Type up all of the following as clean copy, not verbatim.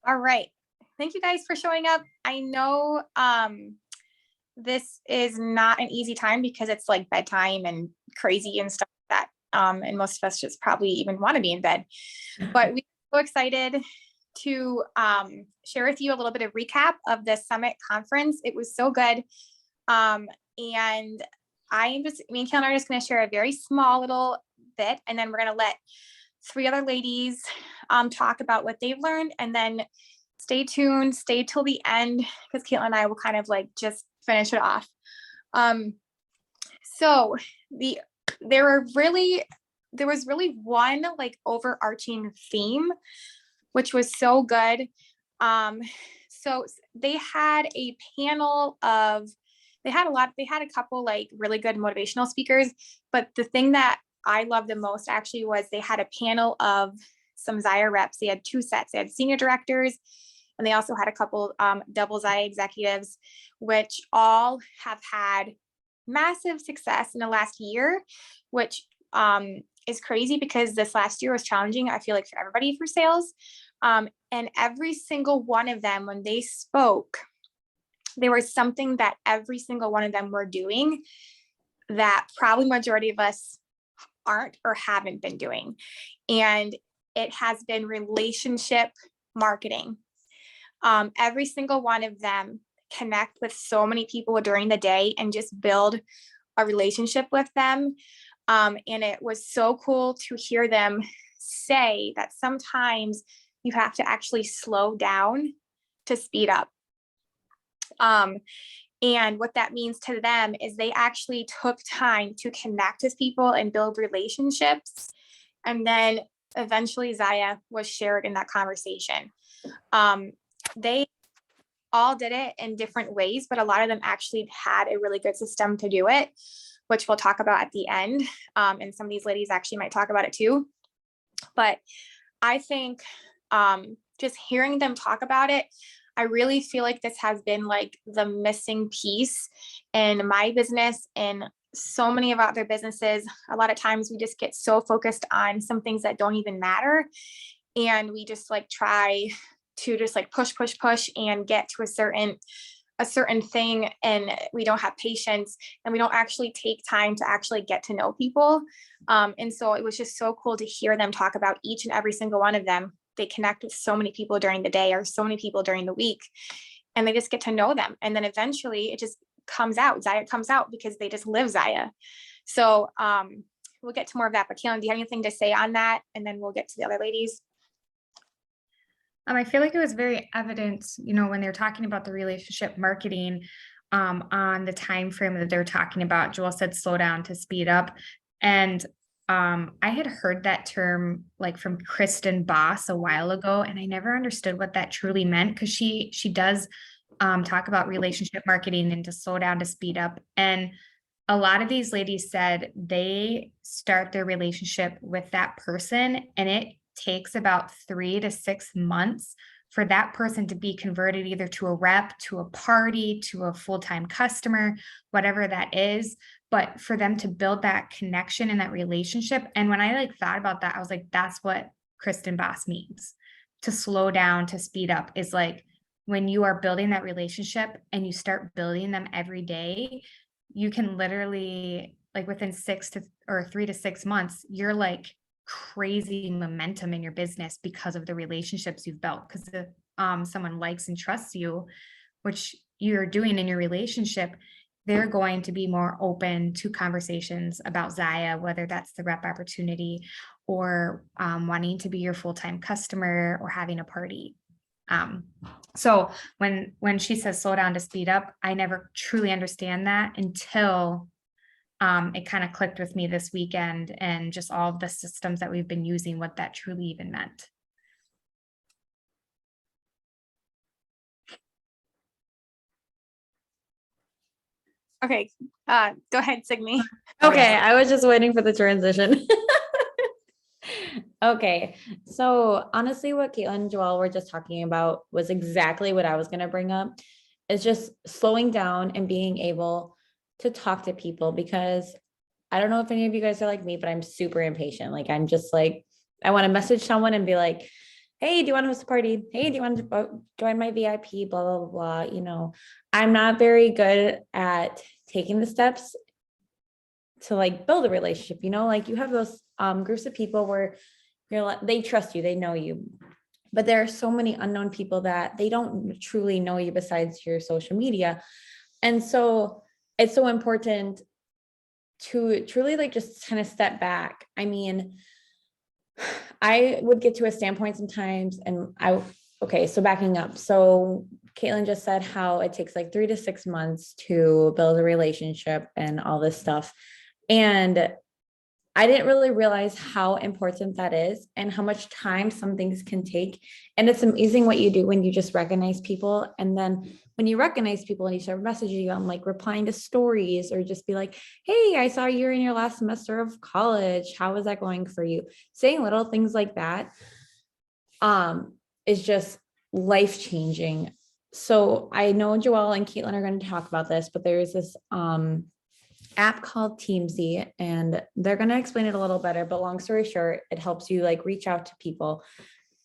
All right. Thank you guys for showing up. I know this is not an easy time because it's like bedtime and crazy and stuff like that. And most of us just probably even want to be in bed. But we're so excited to share with you a little bit of recap of the summit conference. It was so good. And me and Kaylin are just going to share a very small little bit, and then we're going to let three other ladies talk about what they've learned, and then stay tuned, stay till the end, because Caitlin and I will kind of like just finish it off. So there was really one like overarching theme, which was so good. So they had a panel of, they had a couple like really good motivational speakers, but the thing that I loved the most actually was they had a panel of some Zaya reps. They had two sets. They had senior directors, and they also had a couple double Zaya executives, which all have had massive success in the last year, which is crazy because this last year was challenging, I feel like, for everybody for sales. And every single one of them, when they spoke, there was something that every single one of them were doing that probably majority of us aren't or haven't been doing. And it has been relationship marketing. Every single one of them connect with so many people during the day and just build a relationship with them. And it was so cool to hear them say that sometimes you have to actually slow down to speed up. And what that means to them is they actually took time to connect with people and build relationships. And then eventually Zaya was shared in that conversation. They all did it in different ways, but a lot of them actually had a really good system to do it, which we'll talk about at the end. And some of these ladies actually might talk about it too. But I think just hearing them talk about it, I really feel like this has been like the missing piece in my business and so many of other businesses. A lot of times we just get so focused on some things that don't even matter. And we just like try to just like push and get to a certain thing. And we don't have patience, and we don't actually take time to actually get to know people. And so it was just so cool to hear them talk about each and every single one of them. They connect with so many people during the day or so many people during the week, and they just get to know them. And then eventually it just comes out. Zaya comes out because they just live Zaya. So we'll get to more of that. But Kaylin, do you have anything to say on that? And then we'll get to the other ladies. I feel like it was very evident, when they're talking about the relationship marketing, on the time frame that they're talking about. Joel said slow down to speed up. And I had heard that term like from Kristen Boss a while ago, and I never understood what that truly meant, because she does talk about relationship marketing and to slow down to speed up. And a lot of these ladies said they start their relationship with that person, and it takes about 3 to 6 months for that person to be converted either to a rep, to a party, to a full-time customer, whatever that is. But for them to build that connection and that relationship. And when I like thought about that, I was like, that's what Kristen Boss means. To slow down, to speed up, is like when you are building that relationship and you start building them every day, you can literally, like within 3 to 6 months, you're like crazy momentum in your business because of the relationships you've built. Because if someone likes and trusts you, which you're doing in your relationship, they're going to be more open to conversations about Zaya, whether that's the rep opportunity or wanting to be your full-time customer or having a party. So when she says slow down to speed up, I never truly understand that until it kind of clicked with me this weekend, and just all of the systems that we've been using, what that truly even meant. Okay, go ahead, Signy. Okay, I was just waiting for the transition. Okay, so honestly, what Caitlin and Joelle were just talking about was exactly what I was going to bring up. It's just slowing down and being able to talk to people, because I don't know if any of you guys are like me, but I'm super impatient. Like, I'm just like, I want to message someone and be like, hey, do you want to host a party? Hey, do you want to join my VIP? Blah, blah, blah, I'm not very good at taking the steps to like build a relationship, like you have those groups of people where they trust you, they know you. But there are so many unknown people that they don't truly know you besides your social media. And so it's so important to truly like just kind of step back. I mean, I would get to a standpoint sometimes okay, so backing up. So Caitlin just said how it takes like 3 to 6 months to build a relationship and all this stuff. And I didn't really realize how important that is and how much time some things can take. And it's amazing what you do when you just recognize people. And then when you recognize people and you start messaging you, I'm like replying to stories or just be like, hey, I saw you're in your last semester of college. How is that going for you? Saying little things like that is just life changing. So I know Joelle and Caitlin are going to talk about this, but there's this app called Teamsy, and they're going to explain it a little better, but long story short, it helps you like reach out to people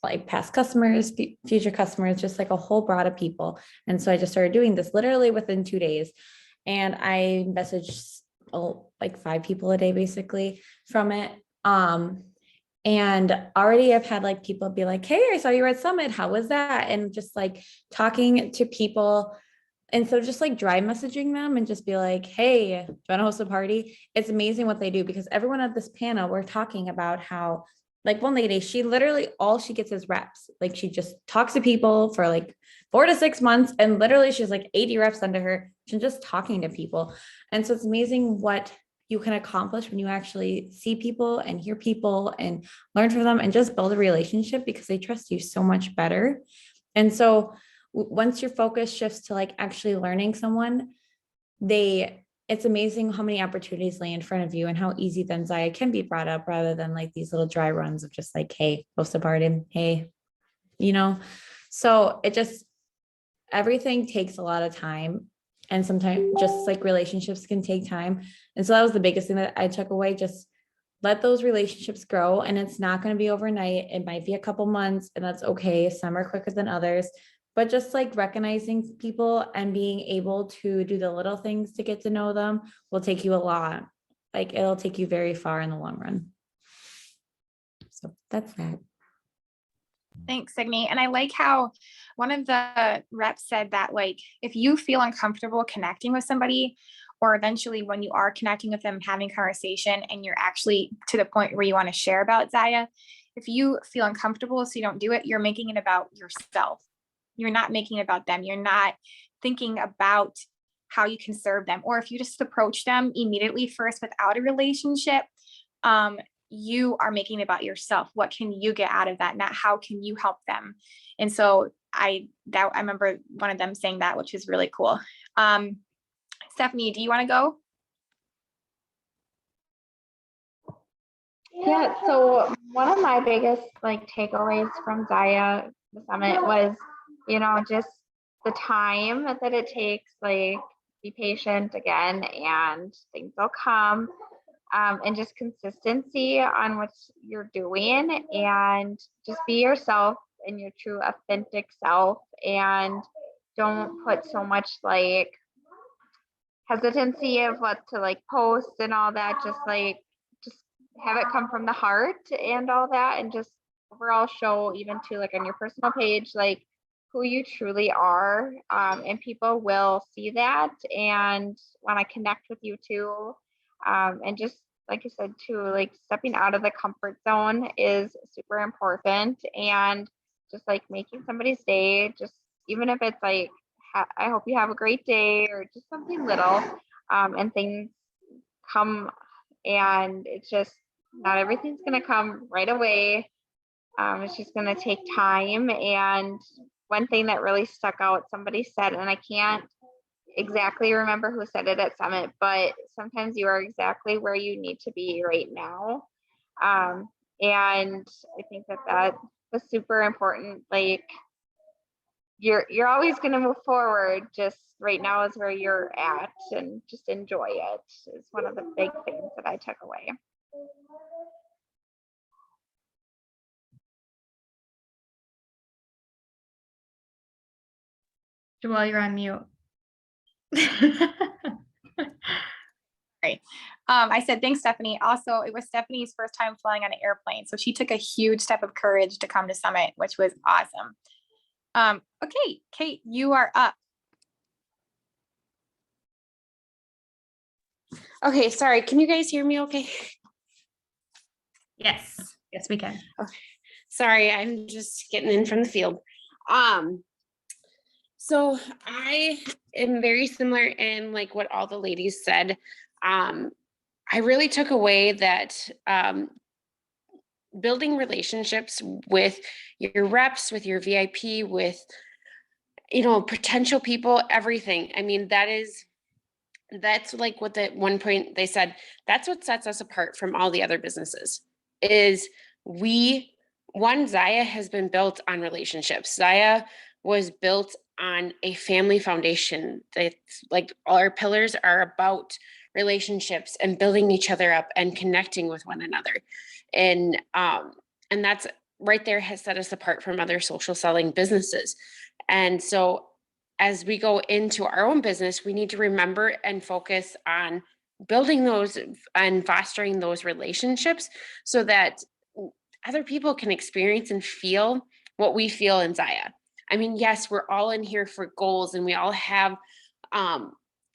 like past customers, future customers, just like a whole broad of people. And so I just started doing this literally within 2 days, and I messaged like 5 people a day basically from it. And already I've had like people be like, hey, I saw you were at Summit, how was that? And just like talking to people. And so just like dry messaging them and just be like, hey, do you want to host a party? It's amazing what they do, because everyone at this panel, we're talking about how like one lady, she literally, all she gets is reps. Like she just talks to people for like 4 to 6 months. And literally she's like 80 reps under her. She's just talking to people. And so it's amazing what you can accomplish when you actually see people and hear people and learn from them and just build a relationship, because they trust you so much better. And so once your focus shifts to like actually learning someone, it's amazing how many opportunities lay in front of you and how easy then Zaya can be brought up, rather than like these little dry runs of just like, hey, host a party, hey, so everything takes a lot of time. And sometimes just like relationships can take time. And so that was the biggest thing that I took away. Just let those relationships grow, and it's not going to be overnight. It might be a couple months, and that's okay. Some are quicker than others, but just like recognizing people and being able to do the little things to get to know them will take you a lot. Like it'll take you very far in the long run. So that's that. Thanks, Signe. And I like how one of the reps said that, like, if you feel uncomfortable connecting with somebody, or eventually when you are connecting with them, having conversation, and you're actually to the point where you want to share about Zaya, if you feel uncomfortable, so you don't do it, you're making it about yourself. You're not making it about them. You're not thinking about how you can serve them. Or if you just approach them immediately first without a relationship, you are making it about yourself. What can you get out of that? Not how can you help them? And so I remember one of them saying that, which is really cool. Stephanie, do you want to go? Yeah, so one of my biggest like takeaways from Zaya the Summit was, just the time that it takes, like be patient again and things will come. And just consistency on what you're doing, and just be yourself and your true authentic self, and don't put so much like hesitancy of what to like post and all that. Just have it come from the heart and all that, and just overall show, even to like on your personal page, like who you truly are. And people will see that and want to connect with you too. And just like you said too, like stepping out of the comfort zone is super important, and just like making somebody's day, just even if it's like, I hope you have a great day, or just something little, and things come, and it's just not everything's going to come right away. It's just going to take time. And one thing that really stuck out, somebody said, and I can't exactly remember who said it at Summit, but sometimes you are exactly where you need to be right now. And I think that was super important. Like you're always going to move forward. Just right now is where you're at, and just enjoy it is one of the big things that I took away. Joelle, you're on mute. I said, thanks, Stephanie. Also, it was Stephanie's first time flying on an airplane. So she took a huge step of courage to come to Summit, which was awesome. Okay, Kate, you are up. Okay, sorry. Can you guys hear me okay? Yes, yes, we can. Sorry, I'm just getting in from the field. So I am very similar in like what all the ladies said. I really took away that building relationships with your reps, with your VIP, with, you know, potential people, everything. I mean, that's like what the one point they said, that's what sets us apart from all the other businesses is Zaya has been built on relationships. Zaya was built on a family foundation. That's like all our pillars are about relationships and building each other up and connecting with one another. And that's right there has set us apart from other social selling businesses. And so as we go into our own business, we need to remember and focus on building those and fostering those relationships so that other people can experience and feel what we feel in Zaya. I mean, yes, we're all in here for goals and we all have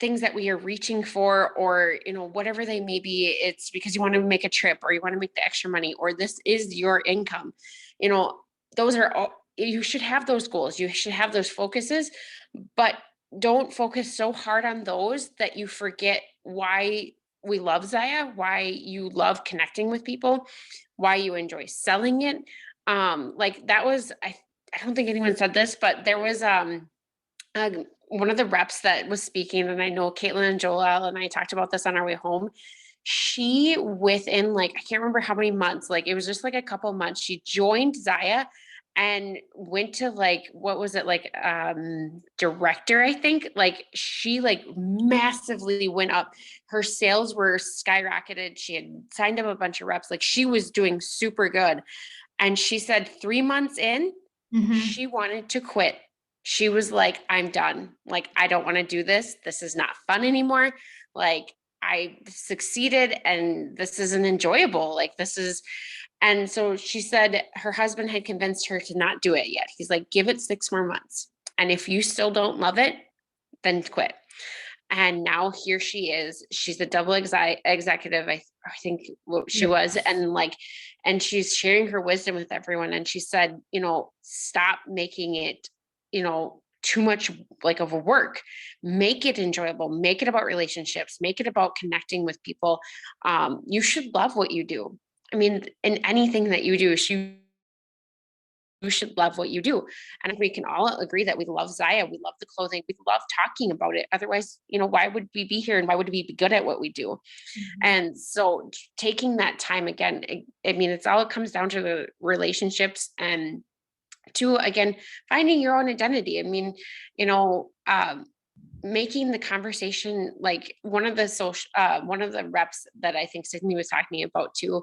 things that we are reaching for, or, you know, whatever they may be. It's because you want to make a trip or you want to make the extra money, or this is your income. You know, those are all, you should have those goals. You should have those focuses, but don't focus so hard on those that you forget why we love Zaya, why you love connecting with people, why you enjoy selling it. Like that was, I don't think anyone said this, but there was one of the reps that was speaking, and I know Caitlin and Joelle and I talked about this on our way home. She, within like, I can't remember how many months, like it was just like a couple months, she joined Zaya and went to like, what was it, like director, I think. Like she like massively went up. Her sales were skyrocketed. She had signed up a bunch of reps. Like she was doing super good. And she said 3 months in, she wanted to quit. She was like, I'm done. Like, I don't want to do this. This is not fun anymore. Like, I succeeded and this isn't enjoyable. Like, this is, and so she said her husband had convinced her to not do it yet. He's like, give it 6 more months. And if you still don't love it, then quit. And now here she is. She's a double executive. I think what she was. And like, and she's sharing her wisdom with everyone. And she said, you know, stop making it, you know, too much like of a work. Make it enjoyable, make it about relationships, make it about connecting with people. You should love what you do. I mean, in anything that you do, you should love what you do. And we can all agree that we love Zaya. We love the clothing. We love talking about it. Otherwise, you know, why would we be here and why would we be good at what we do? And so taking that time again, I mean, it's all, it comes down to the relationships and to, again, finding your own identity. I mean, you know, making the conversation, like one of the reps that I think Sydney was talking about too,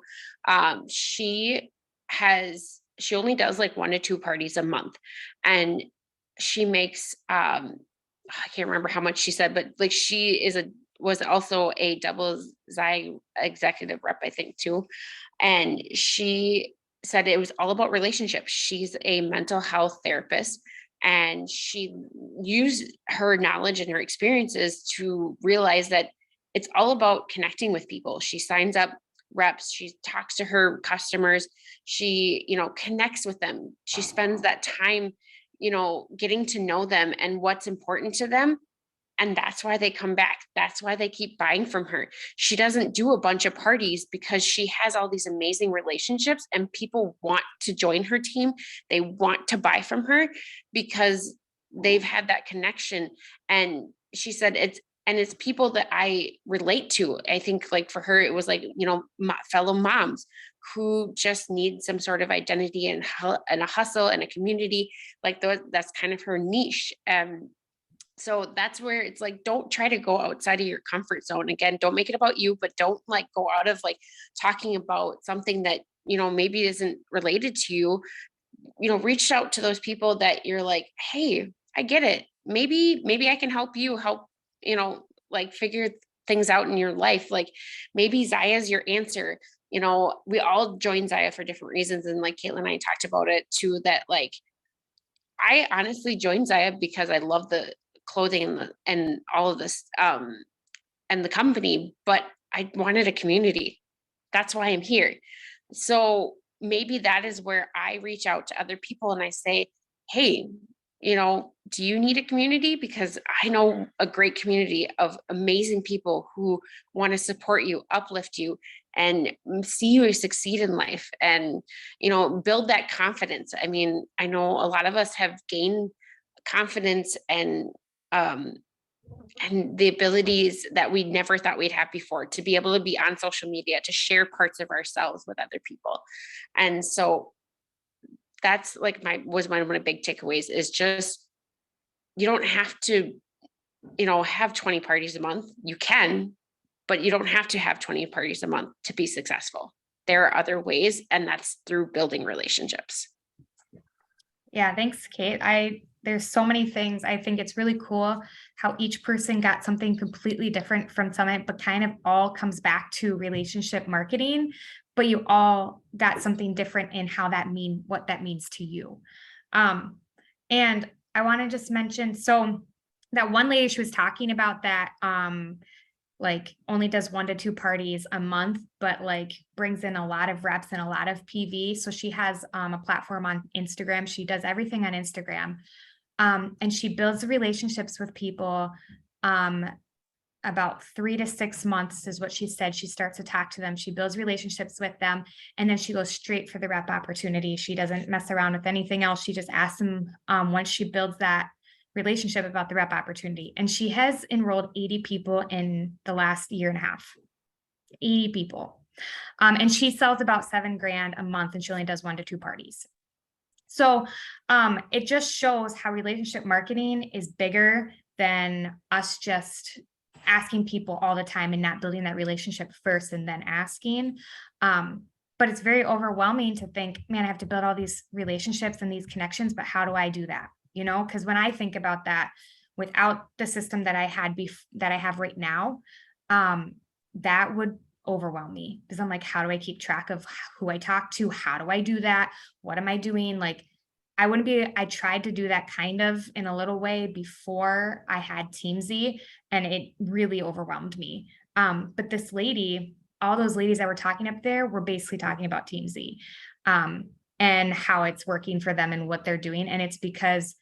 she only does like 1 to 2 parties a month, and she makes I can't remember how much she said, but like she was also a double Zai executive rep, I think too. And she said it was all about relationships. She's a mental health therapist, and she used her knowledge and her experiences to realize that it's all about connecting with people. She signs up reps, she talks to her customers, she, you know, connects with them. She spends that time, you know, getting to know them and what's important to them. And that's why they come back. That's why they keep buying from her. She doesn't do a bunch of parties because she has all these amazing relationships and people want to join her team. They want to buy from her because they've had that connection. And she said it's people that I relate to. I think like for her, it was like, you know, fellow moms who just need some sort of identity and a hustle and a community. Like that's kind of her niche. So that's where it's like, don't try to go outside of your comfort zone. Again, don't make it about you, but don't like go out of like talking about something that, you know, maybe isn't related to you. You know, reach out to those people that you're like, hey, I get it. maybe I can help you help, like figure things out in your life. Like maybe Zaya's your answer. We all joined Zaya for different reasons. And like Caitlin and I talked about it too, that like, I honestly joined Zaya because I love the clothing and all of this, and the company, but I wanted a community. That's why I'm here. So maybe that is where I reach out to other people and I say, hey, do you need a community? Because I know a great community of amazing people who want to support you, uplift you, and see you succeed in life and, build that confidence. I mean, I know a lot of us have gained confidence and the abilities that we never thought we'd have before, to be able to be on social media, to share parts of ourselves with other people. And so that's like one of my big takeaways is just, you don't have to, have 20 parties a month. You can, but you don't have to have 20 parties a month to be successful. There are other ways, and that's through building relationships. Yeah, thanks, Kate. There's so many things. I think it's really cool how each person got something completely different from Summit, but kind of all comes back to relationship marketing, but you all got something different in what that means to you. And I want to just mention, so that one lady, she was talking about that, like only does 1 to 2 parties a month, but like brings in a lot of reps and a lot of PV. So she has a platform on Instagram. She does everything on Instagram. And she builds relationships with people about 3 to 6 months is what she said. She starts to talk to them. She builds relationships with them. And then she goes straight for the rep opportunity. She doesn't mess around with anything else. She just asks them once she builds that relationship about the rep opportunity. And she has enrolled 80 people in the last year and a half, 80 people. And she sells about $7,000 a month, and she only does 1 to 2 parties. So it just shows how relationship marketing is bigger than us just asking people all the time and not building that relationship first and then asking. But it's very overwhelming to think, man, I have to build all these relationships and these connections, but how do I do that? Because when I think about that, without the system that I had that I have right now, that would overwhelm me, because I'm like, how do I keep track of who I talk to? How do I do that? What am I doing? Like, I tried to do that kind of in a little way before I had Teamzy, and it really overwhelmed me. But this lady, all those ladies that were talking up there were basically talking about Teamzy, and how it's working for them and what they're doing. And it's because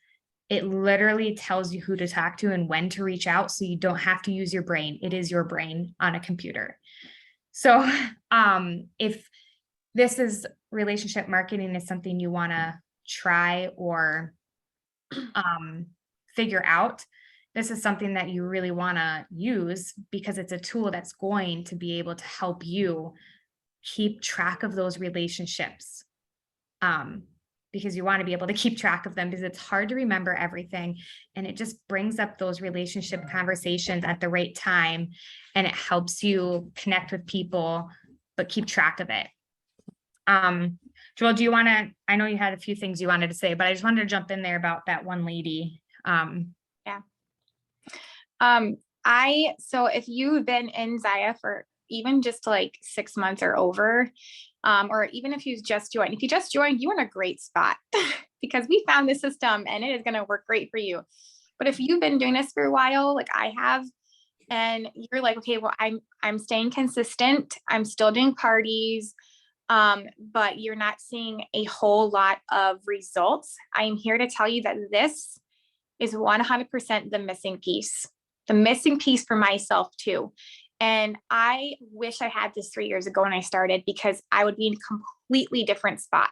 it literally tells you who to talk to and when to reach out. So you don't have to use your brain. It is your brain on a computer. So if this is relationship marketing is something you want to try or figure out, this is something that you really want to use, because it's a tool that's going to be able to help you keep track of those relationships. Because you want to be able to keep track of them, because it's hard to remember everything. And it just brings up those relationship conversations at the right time. And it helps you connect with people, but keep track of it. Joelle, I know you had a few things you wanted to say, but I just wanted to jump in there about that one lady. So if you've been in Zaya for even just like 6 months or over, or even if you just joined, you're in a great spot because we found the system and it is going to work great for you. But if you've been doing this for a while, like I have, and you're like, okay, well, I'm staying consistent. I'm still doing parties, but you're not seeing a whole lot of results. I am here to tell you that this is 100% the missing piece for myself too. And I wish I had this 3 years ago when I started, because I would be in a completely different spot.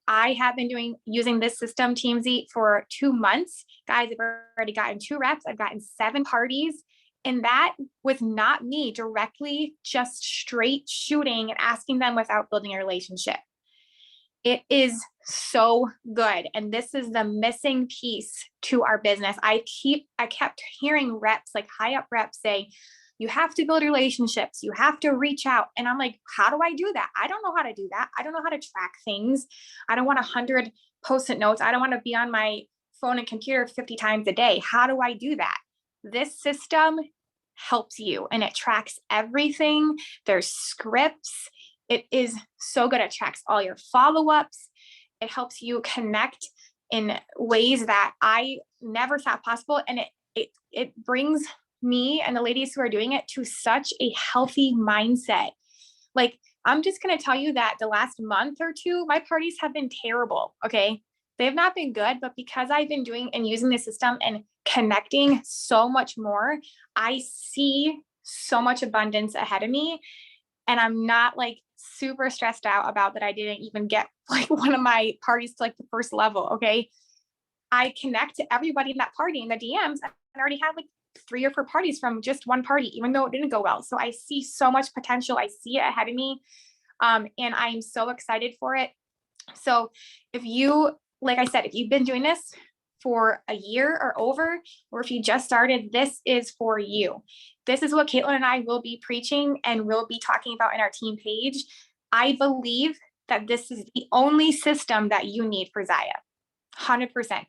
I have been using this system, Teamzy, for 2 months. Guys, I've already gotten 2 reps. I've gotten 7 parties. And that was not me directly just straight shooting and asking them without building a relationship. It is so good. And this is the missing piece to our business. I kept hearing reps, like high up reps, say, you have to build relationships. You have to reach out. And I'm like, how do I do that? I don't know how to do that. I don't know how to track things. I don't want 100 Post-it notes. I don't want to be on my phone and computer 50 times a day. How do I do that? This system helps you and it tracks everything. There's scripts. It is so good. It tracks all your follow-ups. It helps you connect in ways that I never thought possible. And it brings me and the ladies who are doing it to such a healthy mindset. Like, I'm just going to tell you that the last month or two, my parties have been terrible. Okay. They have not been good, but because I've been doing and using the system and connecting so much more, I see so much abundance ahead of me. And I'm not like super stressed out about that I didn't even get like one of my parties to like the first level. Okay. I connect to everybody in that party in the DMs. I already had like 3 or 4 parties from just one party, even though it didn't go well. So I see so much potential. I see it ahead of me. And I'm so excited for it. So if you, like I said, if you've been doing this for a year or over, or if you just started, this is for you. This is what Caitlin and I will be preaching and will be talking about in our team page. I believe that this is the only system that you need for Zaya. 100%.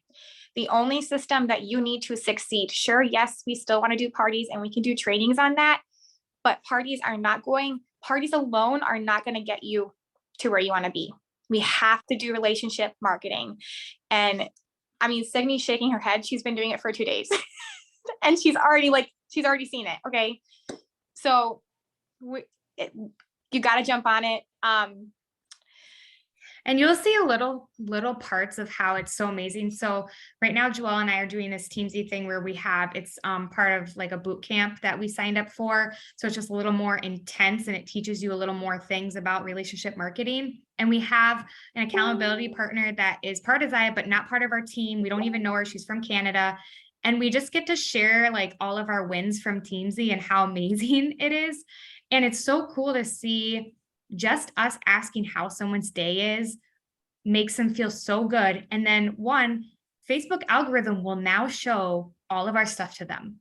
The only system that you need to succeed. Sure, yes, we still want to do parties and we can do trainings on that, but parties alone are not going to get you to where you want to be. We have to do relationship marketing. And I mean, Signy's shaking her head. She's been doing it for 2 days and she's already seen it. Okay. So you got to jump on it. And you'll see a little parts of how it's so amazing. So right now, Joelle and I are doing this Teamsy thing where it's part of like a boot camp that we signed up for. So it's just a little more intense and it teaches you a little more things about relationship marketing. And we have an accountability partner that is part of Zaya, but not part of our team. We don't even know her. She's from Canada. And we just get to share like all of our wins from Teamsy and how amazing it is. And it's so cool to see just us asking how someone's day is makes them feel so good. And then Facebook algorithm will now show all of our stuff to them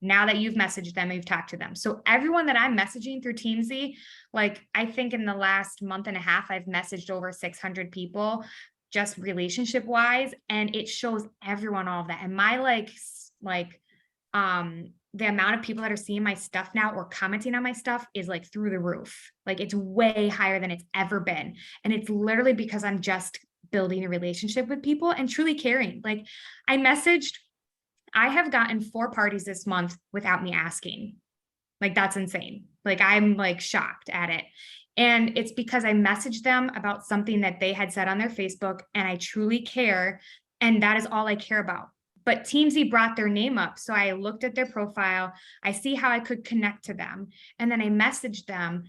now that you've messaged them and you've talked to them. So everyone that I'm messaging through Teamsy, like I think in the last month and a half, I've messaged over 600 people just relationship wise. And it shows everyone all of that. And my the amount of people that are seeing my stuff now or commenting on my stuff is like through the roof. Like it's way higher than it's ever been. And it's literally because I'm just building a relationship with people and truly caring. Like I have gotten 4 parties this month without me asking. Like that's insane. Like I'm like shocked at it. And it's because I messaged them about something that they had said on their Facebook and I truly care. And that is all I care about. But Teamsy brought their name up. So I looked at their profile. I see how I could connect to them. And then I messaged them,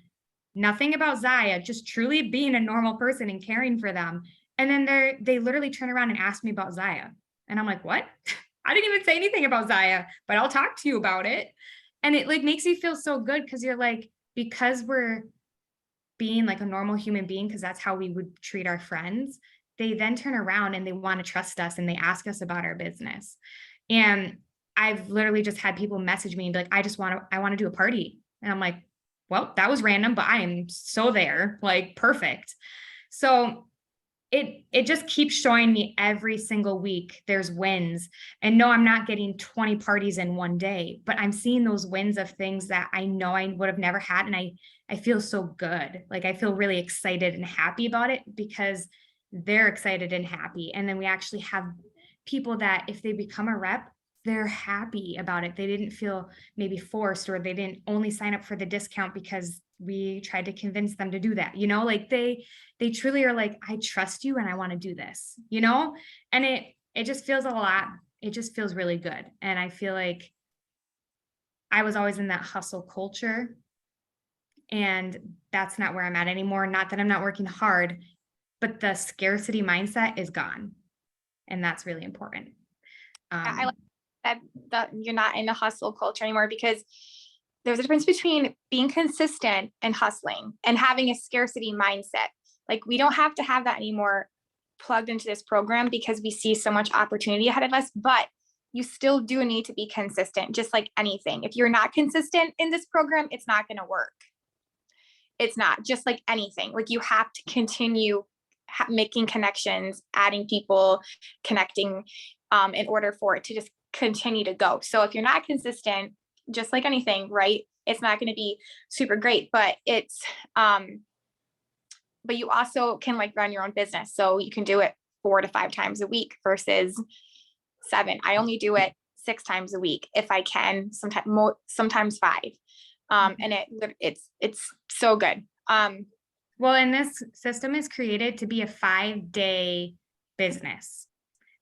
nothing about Zaya, just truly being a normal person and caring for them. And then they literally turn around and ask me about Zaya. And I'm like, what? I didn't even say anything about Zaya, but I'll talk to you about it. And it like makes you feel so good because you're like, because we're being like a normal human being, because that's how we would treat our friends, they then turn around and they want to trust us and they ask us about our business. And I've literally just had people message me and be like, I want to do a party. And I'm like, well, that was random, but I am so there, like perfect. So it just keeps showing me every single week there's wins. And no, I'm not getting 20 parties in one day, but I'm seeing those wins of things that I know I would have never had. And I feel so good. Like I feel really excited and happy about it because they're excited and happy. And then we actually have people that if they become a rep, they're happy about it. They didn't feel maybe forced or they didn't only sign up for the discount because we tried to convince them to do that. You know, like they truly are like, I trust you and I want to do this, you know, and it just feels it just feels really good. And I feel like I was always in that hustle culture and that's not where I'm at anymore. Not that I'm not working hard, but the scarcity mindset is gone. And that's really important. I like that you're not in the hustle culture anymore because there's a difference between being consistent and hustling and having a scarcity mindset. Like we don't have to have that anymore plugged into this program because we see so much opportunity ahead of us, but you still do need to be consistent, just like anything. If you're not consistent in this program, it's not going to work. It's not just like anything. Like you have to continue making connections, adding people, connecting, in order for it to just continue to go. So if you're not consistent, just like anything, right, it's not going to be super great, but it's, but you also can like run your own business. So you can do it 4 to 5 times a week versus 7. I only do it 6 times a week if I can, sometimes 5. And it's so good. Well, and this system is created to be a 5-day business.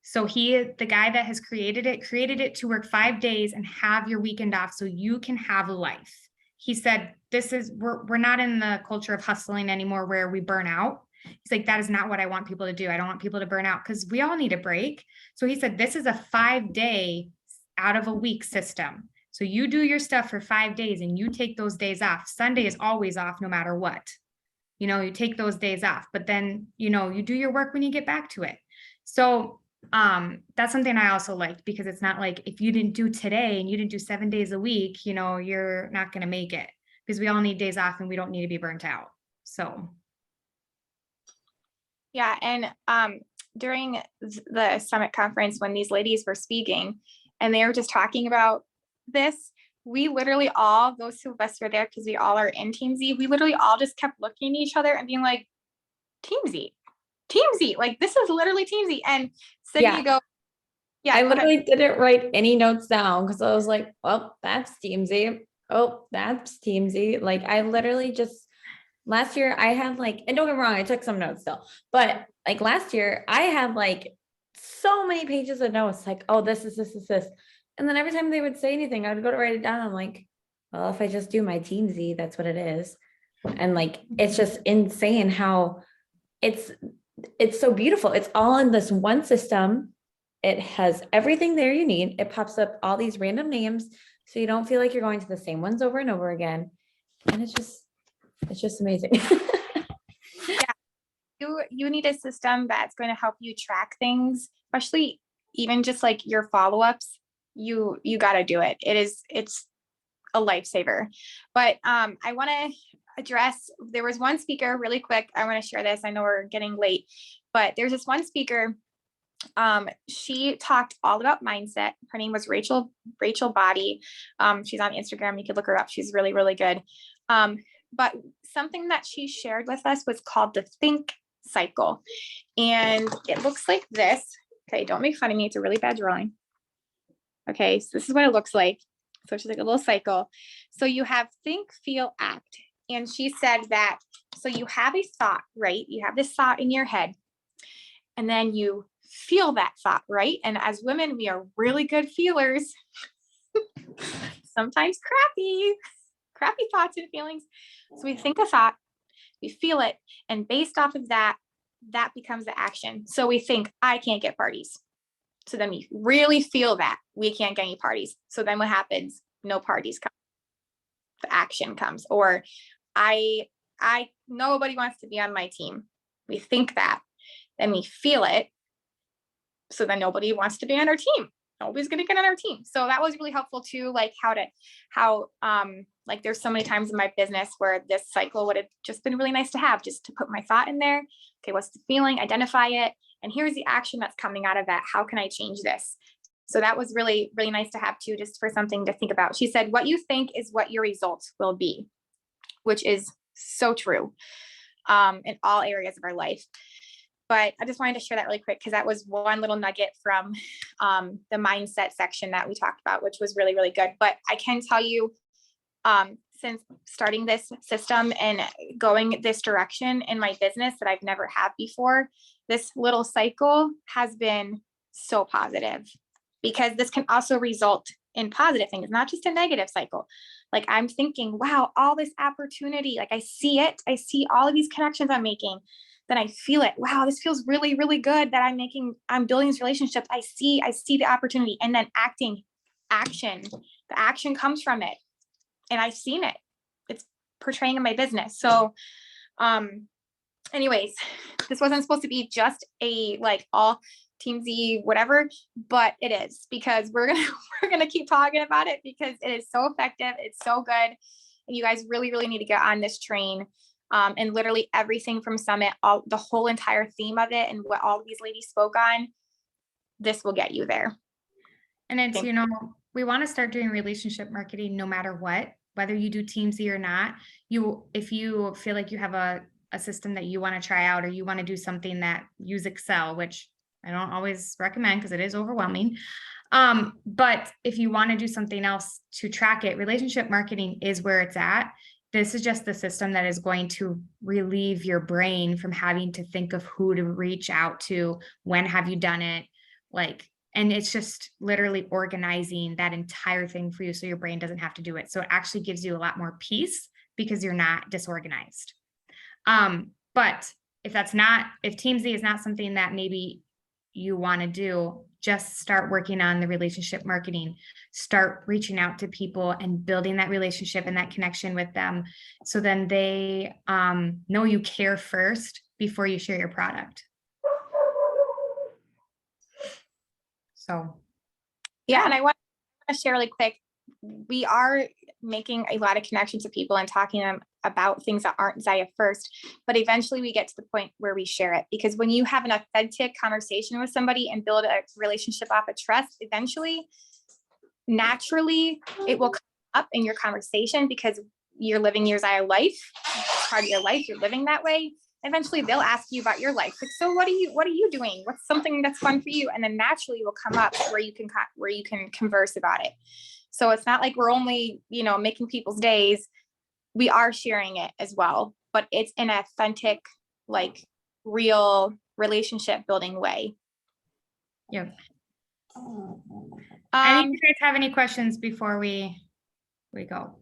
So the guy that has created it to work 5 days and have your weekend off so you can have a life. He said, we're not in the culture of hustling anymore where we burn out. He's like, that is not what I want people to do. I don't want people to burn out because we all need a break. So he said, this is a 5-day out of a week system. So you do your stuff for 5 days and you take those days off. Sunday is always off no matter what. You take those days off, but then, you do your work when you get back to it. So that's something I also liked because it's not like if you didn't do today and you didn't do 7 days a week, you're not going to make it because we all need days off and we don't need to be burnt out. So. Yeah. And during the summit conference, when these ladies were speaking and they were just talking about this, we literally all, those 2 of us were there because we all are in Team Z. We literally all just kept looking at each other and being like, Team Z, like this is literally Team Z. And Sydney Yeah. yeah, I literally didn't write any notes down because I was like, well, that's Team Z. Oh, that's Team Z. Like I literally just last year I had like, and don't get me wrong, I took some notes still, but like last year I had like so many pages of notes, like, oh, this. And then every time they would say anything, I would go to write it down. I'm like, well, if I just do my Team Z, that's what it is. And like, it's just insane how it's so beautiful. It's all in this one system. It has everything there you need. It pops up all these random names. So you don't feel like you're going to the same ones over and over again. And it's just amazing. you need a system that's going to help you track things, especially even just like your follow-ups. You got to do it. It's a lifesaver. But I want to address, there was one speaker really quick. I want to share this. I know we're getting late, but there's this one speaker. She talked all about mindset. Her name was Rachel Body. She's on Instagram. You could look her up. She's really, really good. But something that she shared with us was called the think cycle. And it looks like this. Okay. Don't make fun of me. It's a really bad drawing. Okay. So this is what it looks like. So she's like a little cycle. So you have think, feel, act. And she said that, so you have a thought, right? You have this thought in your head and then you feel that thought, right? And as women, we are really good feelers. Sometimes crappy thoughts and feelings. So we think a thought, we feel it, and based off of that becomes the action. So we think, I can't get parties. So then we really feel that we can't get any parties. So then what happens? No parties come. The action comes. Or I nobody wants to be on my team. We think that, then we feel it. So then nobody wants to be on our team. Nobody's going to get on our team. So that was really helpful too, like how like there's so many times in my business where this cycle would have just been really nice to have, just to put my thought in there. Okay, what's the feeling? Identify it. And here's the action that's coming out of that. How can I change this? So that was really, really nice to have too, just for something to think about. She said, what you think is what your results will be, which is so true in all areas of our life. But I just wanted to share that really quick because that was one little nugget from the mindset section that we talked about, which was really, really good. But I can tell you, since starting this system and going this direction in my business that I've never had before, this little cycle has been so positive, because this can also result in positive things, not just a negative cycle. Like I'm thinking, wow, all this opportunity, like I see it, I see all of these connections I'm making. Then I feel it. Wow, this feels really, really good that I'm building these relationships. I see the opportunity, and then action, the action comes from it. And I've seen it. It's portraying in my business. So, anyways, this wasn't supposed to be just a like all Team Z, whatever, but it is, because we're going to keep talking about it because it is so effective. It's so good. And you guys really, really need to get on this train. And literally everything from Summit, the whole entire theme of it and what all these ladies spoke on, this will get you there. And it's, Thank you know, we want to start doing relationship marketing no matter what, whether you do Teamsy or not. If you feel like you have a system that you want to try out, or you want to do something that use Excel, which I don't always recommend because it is overwhelming. But if you want to do something else to track it, relationship marketing is where it's at. This is just the system that is going to relieve your brain from having to think of who to reach out to, when have you done it, like, and it's just literally organizing that entire thing for you so your brain doesn't have to do it. So it actually gives you a lot more peace because you're not disorganized. But if Teamsy is not something that maybe you want to do, just start working on the relationship marketing, start reaching out to people and building that relationship and that connection with them. So then they know you care first before you share your product. So. Yeah, and I want to share really quick, we are making a lot of connections with people and talking to them about things that aren't Zaya first, but eventually we get to the point where we share it, because when you have an authentic conversation with somebody and build a relationship off of trust, eventually, naturally, it will come up in your conversation because you're living your Zaya life, it's part of your life, you're living that way. Eventually they'll ask you about your life. Like, so what are you doing? What's something that's fun for you? And then naturally will come up where you can converse about it. So it's not like we're only, making people's days. We are sharing it as well, but it's an authentic, like real relationship building way. Yeah. Any of Um, you guys have any questions before we go?